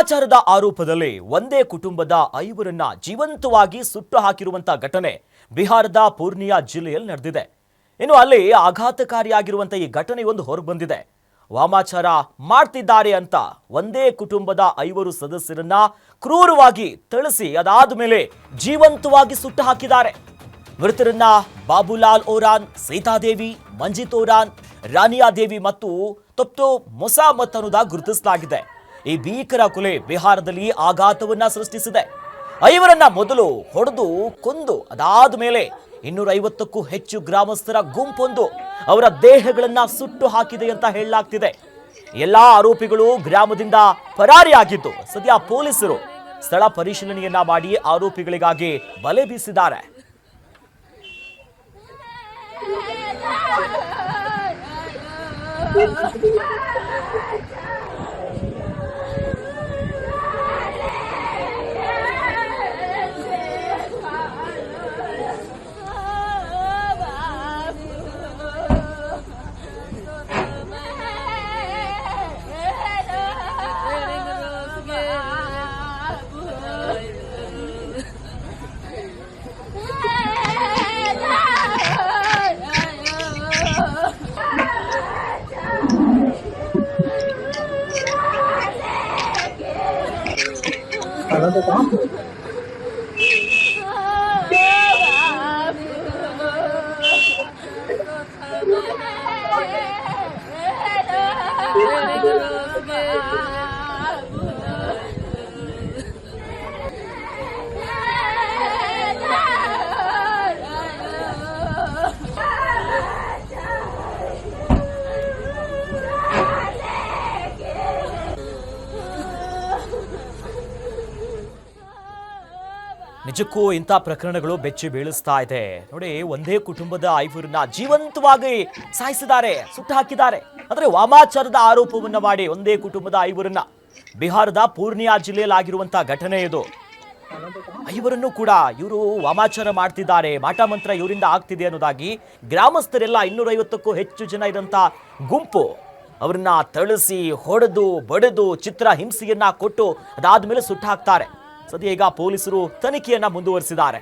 ವಾಮಾಚಾರದ ಆರೋಪದಲ್ಲಿ ಒಂದೇ ಕುಟುಂಬದ 5ರನ್ನ ಜೀವಂತವಾಗಿ ಸುಟ್ಟು ಹಾಕಿರುವಂತಹ ಘಟನೆ ಬಿಹಾರದ ಪೂರ್ಣಿಯಾ ಜಿಲ್ಲೆಯಲ್ಲಿ ನಡೆದಿದೆ. ಇನ್ನು ಅಲ್ಲಿ ಆಘಾತಕಾರಿಯಾಗಿರುವಂತಹ ಈ ಘಟನೆ ಒಂದು ಹೊರಬಂದಿದೆ. ವಾಮಾಚಾರ ಮಾಡ್ತಿದ್ದಾರೆ ಅಂತ ಒಂದೇ ಕುಟುಂಬದ 5 ಸದಸ್ಯರನ್ನ ಕ್ರೂರವಾಗಿ ಥಳಿಸಿ ಅದಾದ ಮೇಲೆ ಜೀವಂತವಾಗಿ ಸುಟ್ಟು ಹಾಕಿದ್ದಾರೆ. ಮೃತರನ್ನ ಬಾಬುಲಾಲ್ ಓರಾನ್, ಸೀತಾದೇವಿ, ಮಂಜಿತ್ ಓರಾನ್, ರಾನಿಯಾ ದೇವಿ ಮತ್ತು ತೊಪ್ಟೋ ಮೊಸಾಮತ್ ಅನ್ನೋದಾಗಿ ಗುರುತಿಸಲಾಗಿದೆ. ಈ ಭೀಕರ ಕೊಲೆ ಬಿಹಾರದಲ್ಲಿ ಆಘಾತವನ್ನ ಸೃಷ್ಟಿಸಿದೆ. 5ರನ್ನ ಮೊದಲು ಹೊಡೆದು ಕೊಂದು ಅದಾದ ಮೇಲೆ 250ಕ್ಕೂ ಹೆಚ್ಚು ಗ್ರಾಮಸ್ಥರ ಗುಂಪೊಂದು ಅವರ ದೇಹಗಳನ್ನ ಸುಟ್ಟು ಹಾಕಿದೆ ಅಂತ ಹೇಳಲಾಗ್ತಿದೆ. ಎಲ್ಲಾ ಆರೋಪಿಗಳು ಗ್ರಾಮದಿಂದ ಪರಾರಿಯಾಗಿದ್ದು ಸದ್ಯ ಪೊಲೀಸರು ಸ್ಥಳ ಪರಿಶೀಲನೆಯನ್ನ ಮಾಡಿ ಆರೋಪಿಗಳಿಗಾಗಿ ಬಲೆ ಬೀಸಿದ್ದಾರೆ. ನಿಜಕ್ಕೂ ಇಂಥ ಪ್ರಕರಣಗಳು ಬೆಚ್ಚಿ ಬೀಳಿಸ್ತಾ ಇದೆ ನೋಡಿ. ಒಂದೇ ಕುಟುಂಬದ 5ರನ್ನ ಜೀವಂತವಾಗಿ ಸಾಯಿಸಿದ್ದಾರೆ, ಸುಟ್ಟು ಹಾಕಿದ್ದಾರೆ. ಅಂದ್ರೆ ವಾಮಾಚಾರದ ಆರೋಪವನ್ನ ಮಾಡಿ ಒಂದೇ ಕುಟುಂಬದ 5ರನ್ನ ಬಿಹಾರದ ಪೂರ್ಣಿಯಾ ಜಿಲ್ಲೆಯಲ್ಲಿ ಆಗಿರುವಂತಹ ಘಟನೆ ಇದು. 5ರನ್ನು ಕೂಡ ಇವರು ವಾಮಾಚಾರ ಮಾಡ್ತಿದ್ದಾರೆ, ಮಾಟ ಮಂತ್ರ ಇವರಿಂದ ಆಗ್ತಿದೆ ಅನ್ನೋದಾಗಿ ಗ್ರಾಮಸ್ಥರೆಲ್ಲ 250ಕ್ಕೂ ಹೆಚ್ಚು ಜನ ಇದ್ದಂತ ಗುಂಪು ಅವರನ್ನ ಥಳಿಸಿ ಹೊಡೆದು ಬಡಿದು ಚಿತ್ರ ಹಿಂಸೆಯನ್ನ ಕೊಟ್ಟು ಅದಾದ್ಮೇಲೆ ಸುಟ್ಟು ಹಾಕ್ತಾರೆ. ಸದ್ಯ ಈಗ ಪೊಲೀಸರು ತನಿಖೆಯನ್ನ ಮುಂದುವರಿಸಿದ್ದಾರೆ.